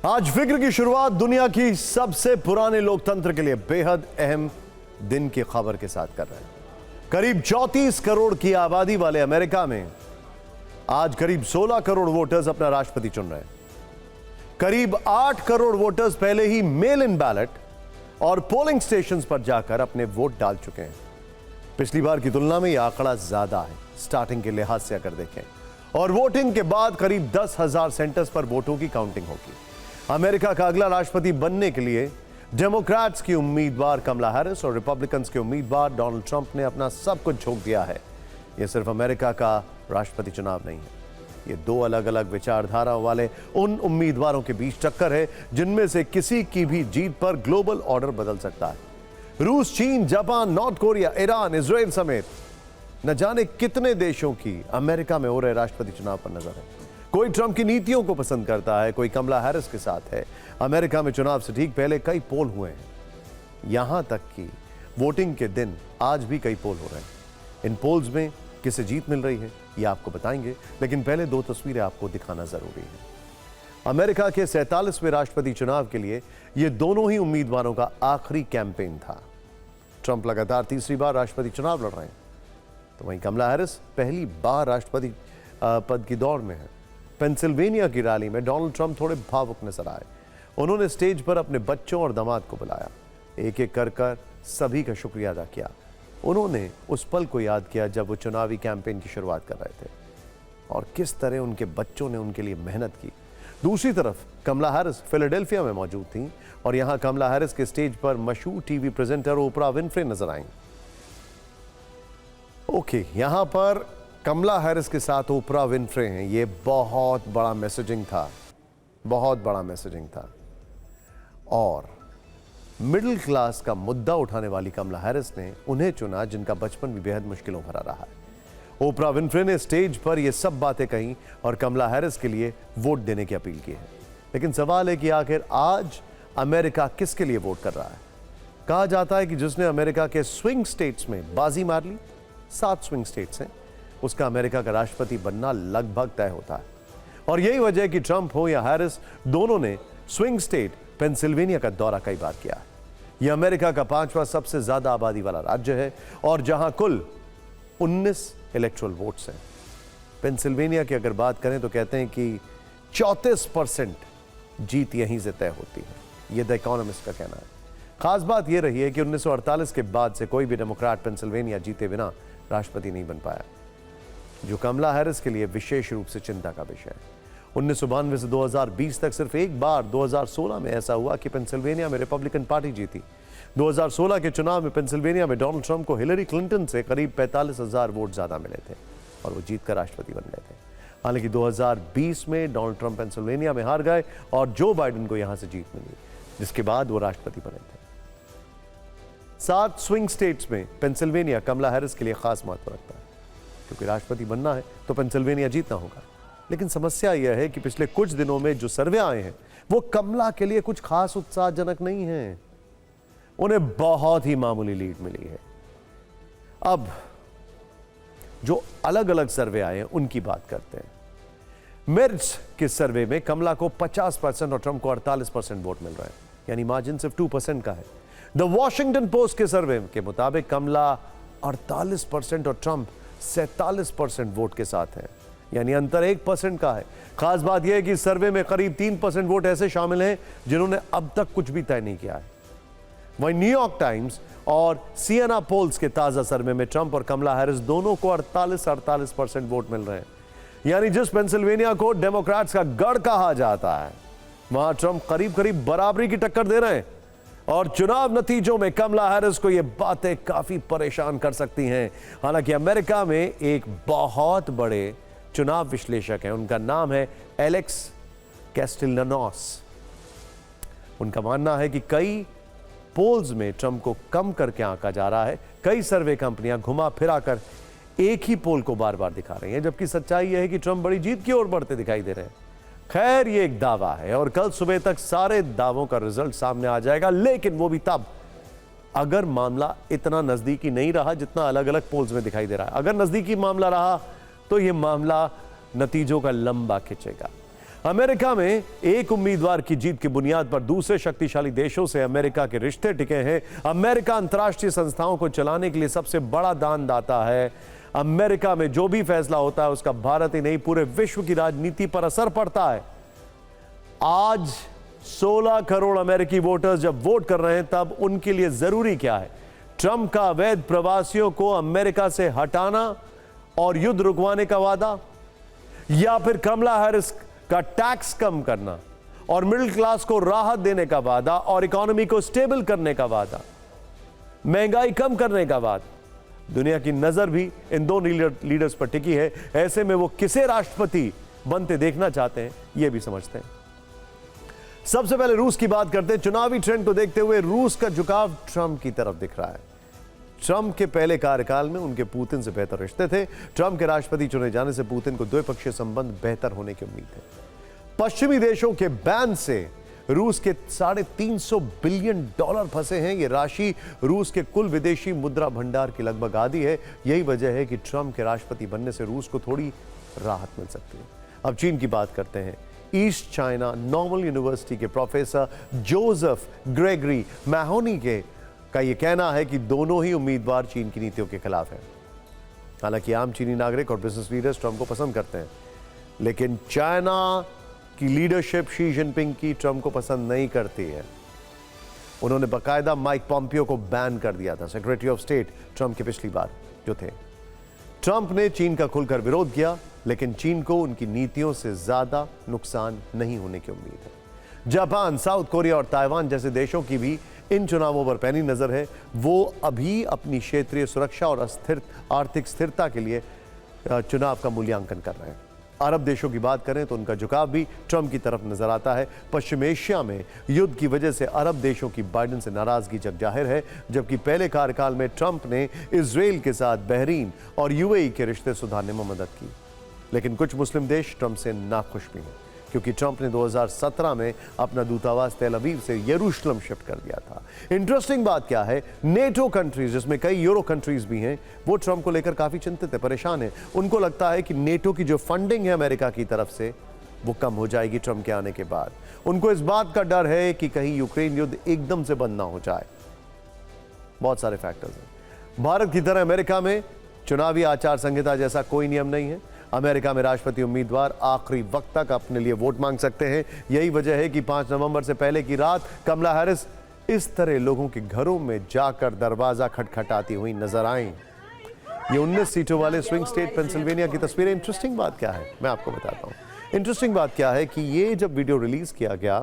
आज फिक्र की शुरुआत दुनिया की सबसे पुराने लोकतंत्र के लिए बेहद अहम दिन की खबर के साथ कर रहे हैं। करीब 34 करोड़ की आबादी वाले अमेरिका में आज करीब 16 करोड़ वोटर्स अपना राष्ट्रपति चुन रहे हैं। करीब 8 करोड़ वोटर्स पहले ही मेल इन बैलेट और पोलिंग स्टेशंस पर जाकर अपने वोट डाल चुके हैं। पिछली बार की तुलना में यह आंकड़ा ज्यादा है स्टार्टिंग के लिहाज से अगर देखें, और वोटिंग के बाद करीब 10,000 सेंटर्स पर वोटों की काउंटिंग होगी। अमेरिका का अगला राष्ट्रपति बनने के लिए डेमोक्रेट्स की उम्मीदवार कमला हैरिस और रिपब्लिकन्स के उम्मीदवार डोनाल्ड ट्रंप ने अपना सब कुछ झोंक दिया है। यह सिर्फ अमेरिका का राष्ट्रपति चुनाव नहीं है, ये दो अलग अलग विचारधाराओं वाले उन उम्मीदवारों के बीच टक्कर है जिनमें से किसी की भी जीत पर ग्लोबल ऑर्डर बदल सकता है। रूस, चीन, Japan, north Korea, Iran, Israel समेत न जाने कितने देशों की अमेरिका में हो रहे राष्ट्रपति चुनाव पर नजर है। कोई ट्रंप की नीतियों को पसंद करता है, कोई कमला हैरिस के साथ है। अमेरिका में चुनाव से ठीक पहले कई पोल हुए हैं, यहां तक कि वोटिंग के दिन आज भी कई पोल हो रहे हैं। इन पोल्स में किसे जीत मिल रही है यह आपको बताएंगे, लेकिन पहले दो तस्वीरें आपको दिखाना जरूरी है। अमेरिका के 47वें राष्ट्रपति चुनाव के लिए ये दोनों ही उम्मीदवारों का आखिरी कैंपेन था। ट्रंप लगातार तीसरी बार राष्ट्रपति चुनाव लड़ रहे हैं, तो वहीं कमला हैरिस पहली बार राष्ट्रपति पद की दौड़ में है। पेंसिल्वेनिया की रैली में डोनाल्ड ट्रंप थोड़े भावुक नजर आए। उन्होंने स्टेज पर अपने बच्चों और दामाद को बुलाया, एक एक कर सभी का शुक्रिया अदा किया। उन्होंने उस पल को याद किया जब वो चुनावी कैंपेन की शुरुआत कर रहे थे और किस तरह उनके बच्चों ने उनके लिए मेहनत की। दूसरी तरफ कमला हैरिस फिलाडेल्फिया में मौजूद थीं और यहां कमला हैरिस के स्टेज पर मशहूर टीवी प्रेजेंटर ओपरा विनफ्रे नजर आईं। ओके, यहां पर कमला हैरिस के साथ ओपरा विनफ्रे हैं। ये बहुत बड़ा मैसेजिंग था, बहुत बड़ा मैसेजिंग था। और मिडिल क्लास का मुद्दा उठाने वाली कमला हैरिस ने उन्हें चुना जिनका बचपन भी बेहद मुश्किलों भरा रहा है। ओपरा विनफ्रे ने स्टेज पर ये सब बातें कही और कमला हैरिस के लिए वोट देने की अपील की है। लेकिन सवाल है कि आखिर आज अमेरिका किसके लिए वोट कर रहा है। कहा जाता है कि जिसने अमेरिका के स्विंग स्टेट्स में बाजी मार ली, 7 स्विंग स्टेट्स हैं, उसका अमेरिका का राष्ट्रपति बनना लगभग तय होता है। और यही वजह है कि ट्रंप हो या हैरिस, दोनों ने स्विंग स्टेट पेंसिल्वेनिया का दौरा कई बार किया है। यह अमेरिका का 5वां सबसे ज्यादा आबादी वाला राज्य है और जहां कुल 19 इलेक्टोरल वोट्स हैं। पेंसिल्वेनिया की अगर बात करें तो कहते हैं कि 34% जीत यहीं से तय होती है। यह द इकोनॉमिस्ट का कहना है। खास बात यह रही है कि 1948 के बाद से कोई भी डेमोक्रेट पेंसिल्वेनिया जीते बिना राष्ट्रपति नहीं बन पाया, जो कमला हैरिस के लिए विशेष रूप से चिंता का विषय है। 1992 से 2020 तक सिर्फ एक बार 2016 में ऐसा हुआ कि पेंसिल्वेनिया में रिपब्लिकन पार्टी जीती। 2016 के चुनाव में पेंसिल्वेनिया में डोनाल्ड ट्रंप को हिलरी क्लिंटन से करीब 45,000 वोट ज्यादा मिले थे और वो जीतकर राष्ट्रपति बन गए थे। हालांकि 2020 में डोनाल्ड ट्रंप पेंसिल्वेनिया में हार गए और जो बाइडेन को यहां से जीत मिली, जिसके बाद वो राष्ट्रपति बने थे। 7 स्विंग स्टेट्स में पेंसिल्वेनिया कमला हैरिस के लिए खास महत्व रखता है, क्योंकि राष्ट्रपति बनना है तो पेंसिल्वेनिया जीतना होगा। लेकिन समस्या यह है कि पिछले कुछ दिनों में जो सर्वे आए हैं वो कमला के लिए कुछ खास उत्साहजनक नहीं है। उन्हें बहुत ही मामूली लीड मिली है। अब जो अलग अलग सर्वे आए हैं उनकी बात करते हैं। मेरिट्स के सर्वे में कमला को 50% और ट्रंप को 48% वोट मिल रहे हैं, यानी मार्जिन सिर्फ 2% का है। द वॉशिंगटन पोस्ट के सर्वे के मुताबिक कमला 48% और ट्रंप 47% वोट के साथ है, यानी अंतर 1% का है। खास बात यह है कि सर्वे में करीब 3% वोट ऐसे शामिल हैं जिन्होंने अब तक कुछ भी तय नहीं किया है। वहीं न्यूयॉर्क टाइम्स और सिएना पोल्स के ताजा सर्वे में ट्रंप और कमला हैरिस दोनों को 48% वोट मिल रहे हैं, यानी जिस पेंसिल्वेनिया को डेमोक्रेट्स का गढ़ कहा जाता है वहां ट्रंप करीब करीब बराबरी की टक्कर दे रहे हैं। और चुनाव नतीजों में कमला हैरिस को यह बातें काफी परेशान कर सकती हैं। हालांकि अमेरिका में एक बहुत बड़े चुनाव विश्लेषक हैं, उनका नाम है एलेक्स कैस्टेलिनोस। उनका मानना है कि कई पोल्स में ट्रंप को कम करके आंका जा रहा है। कई सर्वे कंपनियां घुमा फिरा कर एक ही पोल को बार बार दिखा रही हैं, जबकि सच्चाई यह है कि ट्रंप बड़ी जीत की ओर बढ़ते दिखाई दे रहे हैं। खैर, ये एक दावा है और कल सुबह तक सारे दावों का रिजल्ट सामने आ जाएगा, लेकिन वो भी तब अगर मामला इतना नजदीकी नहीं रहा जितना अलग अलग पोल्स में दिखाई दे रहा है। अगर नजदीकी मामला रहा तो यह मामला नतीजों का लंबा खिंचेगा। अमेरिका में एक उम्मीदवार की जीत की बुनियाद पर दूसरे शक्तिशाली देशों से अमेरिका के रिश्ते टिके हैं। अमेरिका अंतर्राष्ट्रीय संस्थाओं को चलाने के लिए सबसे बड़ा दानदाता है। अमेरिका में जो भी फैसला होता है उसका भारत ही नहीं पूरे विश्व की राजनीति पर असर पड़ता है। आज 16 करोड़ अमेरिकी वोटर्स जब वोट कर रहे हैं तब उनके लिए जरूरी क्या है? ट्रंप का अवैध प्रवासियों को अमेरिका से हटाना और युद्ध रुकवाने का वादा, या फिर कमला हैरिस का टैक्स कम करना और मिडिल क्लास को राहत देने का वादा और इकोनॉमी को स्टेबल करने का वादा, महंगाई कम करने का वादा। दुनिया की नजर भी इन दो लीडर्स पर टिकी है। ऐसे में वो किसे राष्ट्रपति बनते देखना चाहते हैं यह भी समझते हैं। सबसे पहले रूस की बात करते हैं। चुनावी ट्रेंड को देखते हुए रूस का झुकाव ट्रंप की तरफ दिख रहा है। ट्रंप के पहले कार्यकाल में उनके पुतिन से बेहतर रिश्ते थे। ट्रंप के राष्ट्रपति चुने जाने से पुतिन को द्विपक्षीय संबंध बेहतर होने की उम्मीद है। पश्चिमी देशों के बैन से रूस के $350 बिलियन फंसे हैं। यह राशि रूस के कुल विदेशी मुद्रा भंडार की लगभग आधी है। यही वजह है कि ट्रंप के राष्ट्रपति बनने से रूस को थोड़ी राहत मिल सकती है। अब चीन की बात करते हैं। ईस्ट चाइना नॉर्मल यूनिवर्सिटी के प्रोफेसर जोसेफ ग्रेगरी मैहोनी का यह कहना है कि दोनों ही उम्मीदवार चीन की नीतियों के खिलाफ हैं। हालांकि आम चीनी नागरिक और बिजनेस लीडर्स ट्रंप को पसंद करते हैं, लेकिन चाइना की लीडरशिप शी जिनपिंग की ट्रंप को पसंद नहीं करती है। उन्होंने बाकायदा माइक पॉम्पियो को बैन कर दिया था, सेक्रेटरी ऑफ स्टेट ट्रंप के पिछली बार जो थे। ट्रंप ने चीन का खुलकर विरोध किया, लेकिन चीन को उनकी नीतियों से ज्यादा नुकसान नहीं होने की उम्मीद है। जापान, साउथ कोरिया और ताइवान जैसे देशों की भी इन चुनावों पर पैनी नजर है। वो अभी अपनी क्षेत्रीय सुरक्षा और आर्थिक स्थिरता के लिए चुनाव का मूल्यांकन कर रहे हैं। अरब देशों की बात करें तो उनका झुकाव भी ट्रंप की तरफ नजर आता है। पश्चिम एशिया में युद्ध की वजह से अरब देशों की बाइडेन से नाराजगी जग जाहिर है, जबकि पहले कार्यकाल में ट्रंप ने इजराइल के साथ बहरीन और यूएई के रिश्ते सुधारने में मदद की। लेकिन कुछ मुस्लिम देश ट्रंप से नाखुश भी हैं, क्योंकि ट्रंप ने 2017 में अपना दूतावास तेल अवीव से यरूशलेम शिफ्ट कर दिया था। इंटरेस्टिंग बात क्या है, नेटो कंट्रीज जिसमें कई यूरो कंट्रीज भी हैं, वो ट्रंप को लेकर काफी चिंतित है, परेशान है। उनको लगता है कि नेटो की जो फंडिंग है अमेरिका की तरफ से वो कम हो जाएगी ट्रंप के आने के बाद। उनको इस बात का डर है कि कहीं यूक्रेन युद्ध एकदम से बंद ना हो जाए। बहुत सारे फैक्टर्स हैं। भारत की तरह अमेरिका में चुनावी आचार संहिता जैसा कोई नियम नहीं है। अमेरिका में राष्ट्रपति उम्मीदवार आखिरी वक्त तक अपने लिए वोट मांग सकते हैं। यही वजह है कि 5 नवंबर से पहले की रात कमला हैरिस इस तरह लोगों के घरों में जाकर दरवाजा खटखटाती हुई नजर आईं। ये 19 सीटों वाले स्विंग स्टेट पेंसिल्वेनिया की तस्वीरें। इंटरेस्टिंग बात क्या है मैं आपको बताता हूँ। इंटरेस्टिंग बात क्या है कि ये जब वीडियो रिलीज किया गया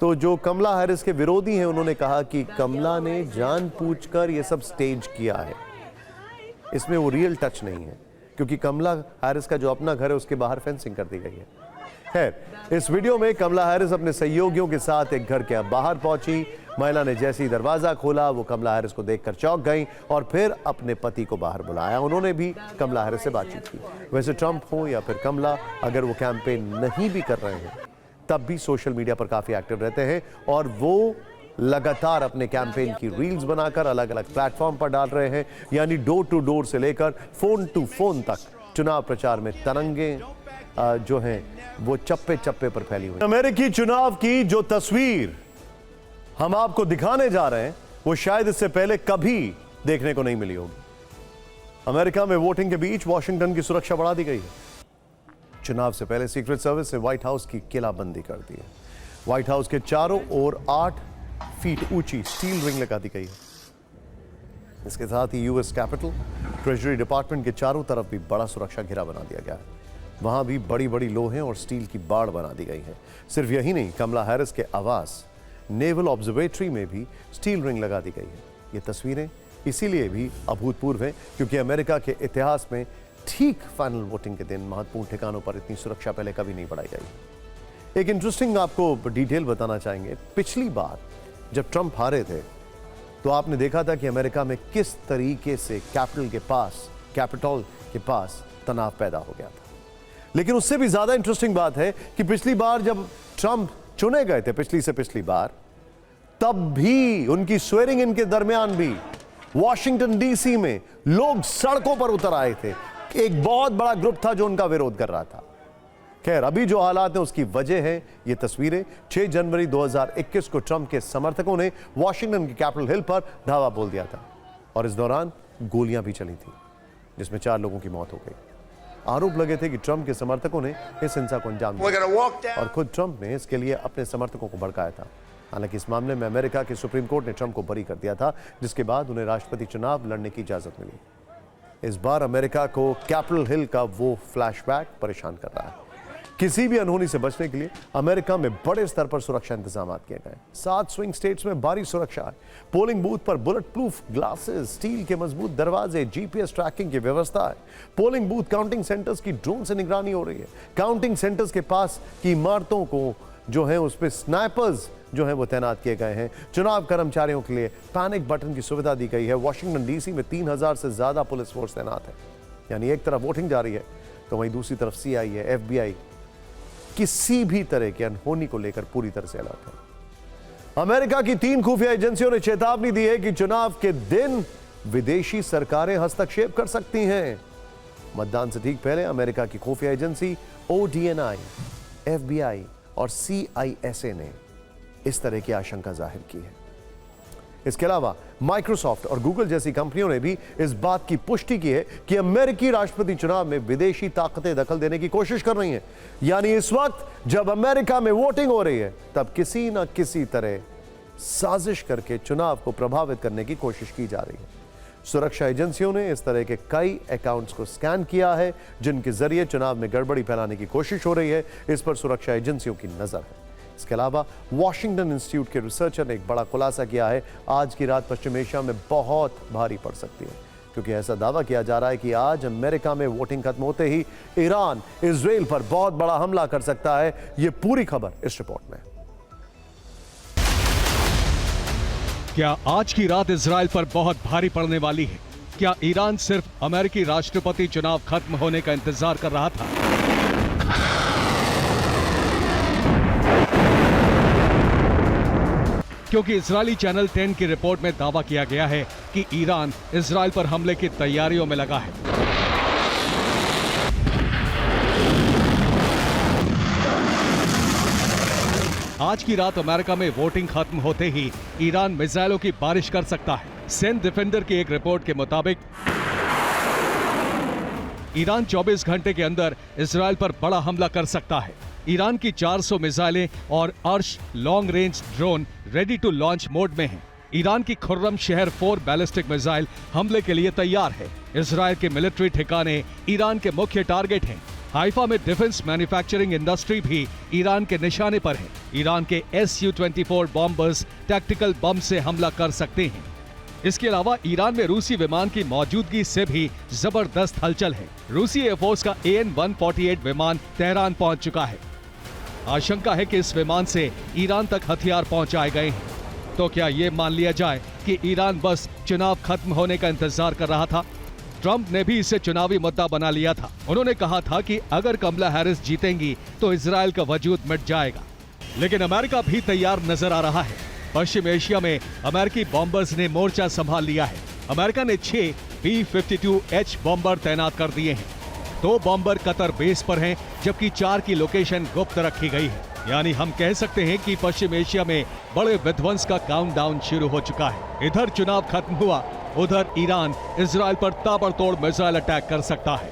तो जो कमला हैरिस के विरोधी हैं उन्होंने कहा कि कमला ने जानबूझकर ये सब स्टेज किया है, इसमें वो रियल टच नहीं है, क्योंकि कमला हैरिस का जो अपना घर है उसके बाहर फेंसिंग कर दी गई है। खैर, इस वीडियो में कमला हैरिस अपने सहयोगियों के साथ एक घर के बाहर पहुंची। महिला ने जैसे ही दरवाजा खोला वो कमला हैरिस को देखकर चौंक गई और फिर अपने पति को बाहर बुलाया। उन्होंने भी कमला हैरिस से बातचीत की। वैसे ट्रंप हो या फिर कमला, अगर वो कैंपेन नहीं भी कर रहे हैं तब भी सोशल मीडिया पर काफी एक्टिव रहते हैं और वो लगातार अपने कैंपेन की रील्स बनाकर अलग अलग प्लेटफॉर्म पर डाल रहे हैं। यानी डोर टू डोर से लेकर फोन टू फोन तक चुनाव प्रचार में तरंगे जो हैं वो चप्पे चप्पे पर फैली हुई। अमेरिकी चुनाव की जो तस्वीर हम आपको दिखाने जा रहे हैं वो शायद इससे पहले कभी देखने को नहीं मिली होगी। अमेरिका में वोटिंग के बीच वॉशिंगटन की सुरक्षा बढ़ा दी गई है। चुनाव से पहले सीक्रेट सर्विस ने व्हाइट हाउस की किलाबंदी कर दी है। व्हाइट हाउस के चारों ओर 8 फीट ऊंची स्टील रिंग लगा दी गई है। इसके साथ ही यूएस कैपिटल, ट्रेजरी डिपार्टमेंट के चारों तरफ भी बड़ा सुरक्षा घेरा बना दिया गया है। वहां भी बड़ी बड़ी लोहे और स्टील की बाड़ बना दी गई है। सिर्फ यही नहीं, कमला हैरिस के आवास नेवल ऑब्जर्वेटरी में भी स्टील रिंग लगा दी गई है। ये तस्वीरें इसीलिए भी अभूतपूर्व हैं क्योंकि अमेरिका के इतिहास में ठीक फाइनल वोटिंग के दिन महत्वपूर्ण ठिकानों पर इतनी सुरक्षा पहले कभी नहीं बढ़ाई गई। एक इंटरेस्टिंग आपको डिटेल बताना चाहेंगे। पिछली बार जब ट्रंप हारे थे तो आपने देखा था कि अमेरिका में किस तरीके से कैपिटल के पास तनाव पैदा हो गया था। लेकिन उससे भी ज्यादा इंटरेस्टिंग बात है कि पिछली बार जब ट्रंप चुने गए थे, पिछली बार, तब भी उनकी स्वेरिंग इन के दरमियान भी वॉशिंगटन डीसी में लोग सड़कों पर उतर आए थे। एक बहुत बड़ा ग्रुप था जो उनका विरोध कर रहा था। खैर, अभी जो हालात हैं उसकी वजह है ये तस्वीरें। 6 जनवरी 2021 को ट्रंप के समर्थकों ने वॉशिंगटन के कैपिटल हिल पर धावा बोल दिया था और इस दौरान गोलियां भी चली थी, जिसमें 4 लोगों की मौत हो गई। आरोप लगे थे कि ट्रंप के समर्थकों ने इस हिंसा को अंजाम दिया और खुद ट्रंप ने इसके लिए अपने समर्थकों को भड़काया था। हालांकि इस मामले में अमेरिका के सुप्रीम कोर्ट ने ट्रंप को बरी कर दिया था, जिसके बाद उन्हें राष्ट्रपति चुनाव लड़ने की इजाजत मिली। इस बार अमेरिका को कैपिटल हिल का वो फ्लैशबैक परेशान कर रहा है। किसी भी अनहोनी से बचने के लिए अमेरिका में बड़े स्तर पर सुरक्षा इंतजाम किए गए। 7 स्विंग स्टेट्स में भारी सुरक्षा है। पोलिंग बूथ पर बुलेट प्रूफ ग्लासेस, स्टील के मजबूत दरवाजे, जीपीएस ट्रैकिंग की व्यवस्था है। पोलिंग बूथ काउंटिंग सेंटर्स की ड्रोन से निगरानी हो रही है। काउंटिंग सेंटर्स के पास की इमारतों को जो है उस पर स्नाइपर्स जो है वो तैनात किए गए हैं। चुनाव कर्मचारियों के लिए पैनिक बटन की सुविधा दी गई है। वॉशिंगटन डीसी में 3000 से ज्यादा पुलिस फोर्स तैनात है। यानी एक तरफ वोटिंग जारी है तो वहीं दूसरी तरफ सीआईए, एफबीआई किसी भी तरह की अनहोनी को लेकर पूरी तरह से अलर्ट है। अमेरिका की 3 खुफिया एजेंसियों ने चेतावनी दी है कि चुनाव के दिन विदेशी सरकारें हस्तक्षेप कर सकती हैं। मतदान से ठीक पहले अमेरिका की खुफिया एजेंसी ODNI, FBI और CISA ने इस तरह की आशंका जाहिर की है। इसके अलावा माइक्रोसॉफ्ट और गूगल जैसी कंपनियों ने भी इस बात की पुष्टि की है कि अमेरिकी राष्ट्रपति चुनाव में विदेशी ताकतें दखल देने की कोशिश कर रही हैं। यानी इस वक्त जब अमेरिका में वोटिंग हो रही है तब किसी न किसी तरह साजिश करके चुनाव को प्रभावित करने की कोशिश की जा रही है। सुरक्षा एजेंसियों ने इस तरह के कई अकाउंट्स को स्कैन किया है जिनके जरिए चुनाव में गड़बड़ी फैलाने की कोशिश हो रही है। इस पर सुरक्षा एजेंसियों की नजर है। इसके अलावा वॉशिंगटन इंस्टीट्यूट के रिसर्चर ने एक बड़ा खुलासा किया है। आज की रात पश्चिम एशिया में बहुत भारी पड़ सकती है, क्योंकि ऐसा दावा किया जा रहा है कि आज अमेरिका में वोटिंग खत्म होते ही ईरान इजराइल पर बहुत बड़ा हमला कर सकता है। यह पूरी खबर इस रिपोर्ट में। क्या आज की रात इजराइल पर बहुत भारी पड़ने वाली है? क्या ईरान सिर्फ अमेरिकी राष्ट्रपति चुनाव खत्म होने का इंतजार कर रहा था? क्योंकि इजरायली चैनल 10 की रिपोर्ट में दावा किया गया है कि ईरान इजराइल पर हमले की तैयारियों में लगा है। आज की रात अमेरिका में वोटिंग खत्म होते ही ईरान मिसाइलों की बारिश कर सकता है। सेन डिफेंडर की एक रिपोर्ट के मुताबिक ईरान 24 घंटे के अंदर इजराइल पर बड़ा हमला कर सकता है। ईरान की 400 मिसाइलें और Arash long range drone ready to launch mode में हैं। ईरान की खुर्रम शहर 4 बैलिस्टिक मिसाइल हमले के लिए तैयार है। इजराइल के मिलिट्री ठिकाने ईरान के मुख्य टारगेट हैं। हाइफा में डिफेंस मैन्युफैक्चरिंग इंडस्ट्री भी ईरान के निशाने पर है। ईरान के Su-24 बॉम्बर्स टैक्टिकल बम से हमला कर सकते हैं। इसके अलावा ईरान में रूसी विमान की मौजूदगी से भी जबरदस्त हलचल है। रूसी एयरफोर्स का AN-148 विमान तेहरान पहुंच चुका है। आशंका है कि इस विमान से ईरान तक हथियार पहुंचाए गए हैं। तो क्या ये मान लिया जाए कि ईरान बस चुनाव खत्म होने का इंतजार कर रहा था? ट्रंप ने भी इसे चुनावी मुद्दा बना लिया था। उन्होंने कहा था कि अगर कमला हैरिस जीतेंगी तो इजराइल का वजूद मिट जाएगा। लेकिन अमेरिका भी तैयार नजर आ रहा है। पश्चिम एशिया में अमेरिकी बॉम्बर्स ने मोर्चा संभाल लिया है। अमेरिका ने 6 B-52H बॉम्बर तैनात कर दिए हैं। 2 बॉम्बर कतर बेस पर हैं, जबकि 4 की लोकेशन गुप्त रखी गई है। यानी हम कह सकते हैं कि पश्चिम एशिया में बड़े विध्वंस का काउंटडाउन शुरू हो चुका है। इधर चुनाव खत्म हुआ, उधर ईरान इजराइल पर ताबड़तोड़ मिसाइल अटैक कर सकता है।